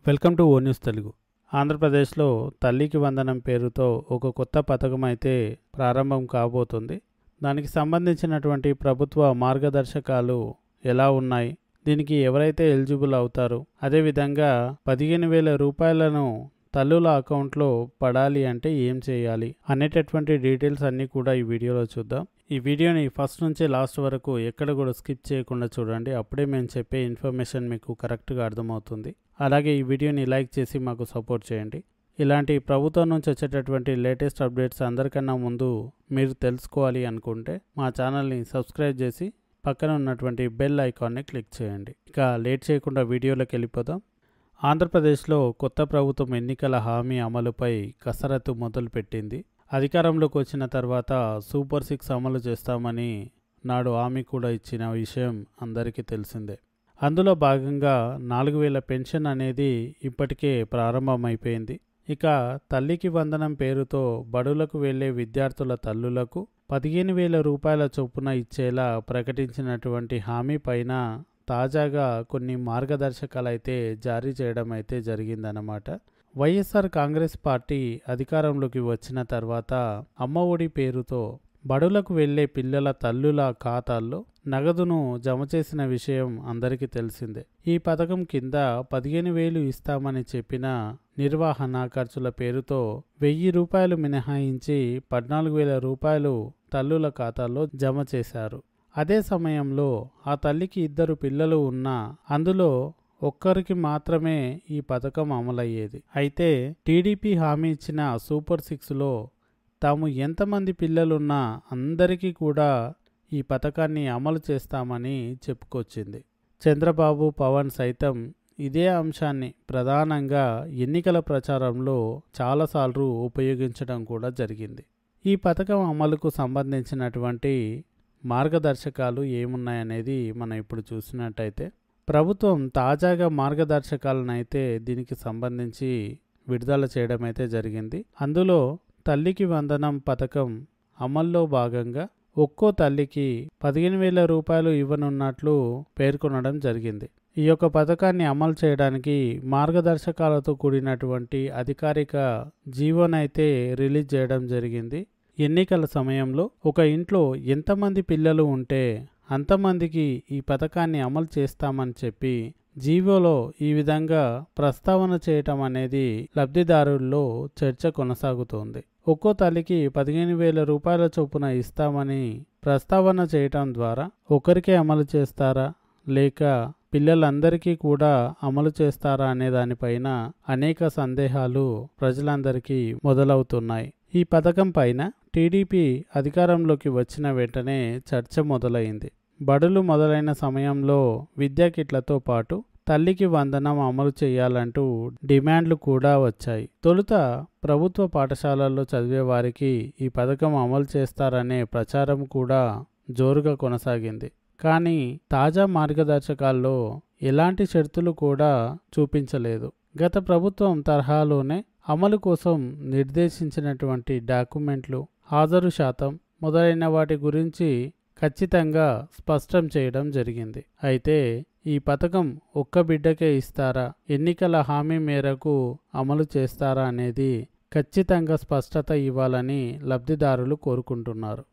Welcome to O news Telugu. ఆంధ్రప్రదేశ్లో తల్లికి వందనం పేరుతో ఒక కొత్త పథకం అయితే ప్రారంభం కాబోతుంది. దానికి సంబంధించినటువంటి ప్రభుత్వ మార్గదర్శకాలు ఎలా ఉన్నాయి, దీనికి ఎవరైతే ఎలిజిబుల్ అవుతారు, అదేవిధంగా 15,000 రూపాయలను తల్లుల అకౌంట్లో పడాలి అంటే ఏం చేయాలి అనేటటువంటి డీటెయిల్స్ అన్నీ కూడా ఈ వీడియోలో చూద్దాం. ఈ వీడియోని ఫస్ట్ నుంచి లాస్ట్ వరకు ఎక్కడ కూడా స్కిప్ చేయకుండా చూడండి. అప్పుడే మేము చెప్పే ఇన్ఫర్మేషన్ మీకు కరెక్ట్గా అర్థమవుతుంది. అలాగే ఈ వీడియోని లైక్ చేసి మాకు సపోర్ట్ చేయండి. ఇలాంటి ప్రభుత్వం నుంచి వచ్చేటటువంటి లేటెస్ట్ అప్డేట్స్ అందరికన్నా ముందు మీరు తెలుసుకోవాలి అనుకుంటే మా ఛానల్ని సబ్స్క్రైబ్ చేసి పక్కన ఉన్నటువంటి బెల్ ఐకాన్ని క్లిక్ చేయండి. ఇక లేట్ చేయకుండా వీడియోలోకి వెళ్ళిపోదాం. ఆంధ్రప్రదేశ్లో కొత్త ప్రభుత్వం ఎన్నికల హామీ అమలుపై కసరత్తు మొదలుపెట్టింది. అధికారంలోకి వచ్చిన తర్వాత సూపర్ 6 అమలు చేస్తామని నాడు హామీ కూడా ఇచ్చిన విషయం అందరికీ తెలిసిందే. అందులో భాగంగా 4,000 పెన్షన్ అనేది ఇప్పటికే ప్రారంభమైపోయింది. ఇక తల్లికి వందనం పేరుతో బడులకు వెళ్లే విద్యార్థుల తల్లులకు 15,000 రూపాయల చొప్పున ఇచ్చేలా ప్రకటించినటువంటి హామీ పైన తాజాగా కొన్ని మార్గదర్శకాలు అయితే జారీ చేయడం అయితే జరిగిందన్నమాట. వైఎస్ఆర్ కాంగ్రెస్ పార్టీ అధికారంలోకి వచ్చిన తర్వాత అమ్మ ఒడి పేరుతో బడులకు వెళ్లే పిల్లల తల్లుల ఖాతాల్లో నగదును జమ చేసిన విషయం అందరికీ తెలిసిందే. ఈ పథకం కింద 15,000 ఇస్తామని చెప్పిన నిర్వహణ ఖర్చుల పేరుతో 1,000 రూపాయలు మినహాయించి 14,000 రూపాయలు తల్లుల ఖాతాల్లో జమ చేశారు. అదే సమయంలో ఆ తల్లికి 2 పిల్లలు ఉన్నా అందులో ఒక్కరికి మాత్రమే ఈ పథకం అమలయ్యేది. అయితే టీడీపీ హామీ ఇచ్చిన సూపర్ 6లో తాము ఎంతమంది పిల్లలున్నా అందరికీ కూడా ఈ పథకాన్ని అమలు చేస్తామని చెప్పుకొచ్చింది. చంద్రబాబు, పవన్ సైతం ఇదే అంశాన్ని ప్రధానంగా ఎన్నికల ప్రచారంలో చాలాసార్లు ఉపయోగించడం కూడా జరిగింది. ఈ పథకం అమలుకు సంబంధించినటువంటి మార్గదర్శకాలు ఏమున్నాయనేది మనం ఇప్పుడు చూసినట్టయితే, ప్రభుత్వం తాజాగా మార్గదర్శకాలను అయితే దీనికి సంబంధించి విడుదల చేయడం అయితే జరిగింది. అందులో తల్లికి వందనం పథకం అమల్లో భాగంగా ఒక్కో తల్లికి 15,000 రూపాయలు ఇవ్వనున్నట్లు పేర్కొనడం జరిగింది. ఈ యొక్క పథకాన్ని అమలు చేయడానికి మార్గదర్శకాలతో కూడినటువంటి అధికారిక జీవోనైతే రిలీజ్ చేయడం జరిగింది. ఎన్నికల సమయంలో ఒక ఇంట్లో ఎంతమంది పిల్లలు ఉంటే అంతమందికి ఈ పథకాన్ని అమలు చేస్తామని చెప్పి జీవోలో ఈ విధంగా ప్రస్తావన చేయటం అనేది లబ్ధిదారుల్లో చర్చ కొనసాగుతోంది. ఒక్కో తల్లికి 15,000 రూపాయల చొప్పున ఇస్తామని ప్రస్తావన చేయటం ద్వారా ఒకరికే అమలు చేస్తారా లేక పిల్లలందరికీ కూడా అమలు చేస్తారా అనే దానిపైన అనేక సందేహాలు ప్రజలందరికీ మొదలవుతున్నాయి. ఈ పథకం పైన టీడీపీ అధికారంలోకి వచ్చిన వెంటనే చర్చ మొదలైంది. బడులు మొదలైన సమయంలో విద్యా కిట్లతో పాటు తల్లికి వందనం అమలు చేయాలంటూ డిమాండ్లు కూడా వచ్చాయి. తొలుత ప్రభుత్వ పాఠశాలల్లో చదివే వారికి ఈ పథకం అమలు చేస్తారనే ప్రచారం కూడా జోరుగా కొనసాగింది. కానీ తాజా మార్గదర్శకాల్లో ఎలాంటి షరతులు కూడా చూపించలేదు. గత ప్రభుత్వం తరహాలోనే అమలు కోసం నిర్దేశించినటువంటి డాక్యుమెంట్లు, హాజరు శాతం మొదలైన వాటి గురించి ఖచ్చితంగా స్పష్టం చేయడం జరిగింది. అయితే ఈ పథకం ఒక్క బిడ్డకే ఇస్తారా, ఎన్నికల హామీ మేరకు అమలు చేస్తారా అనేది ఖచ్చితంగా స్పష్టత ఇవ్వాలని లబ్ధిదారులు కోరుకుంటున్నారు.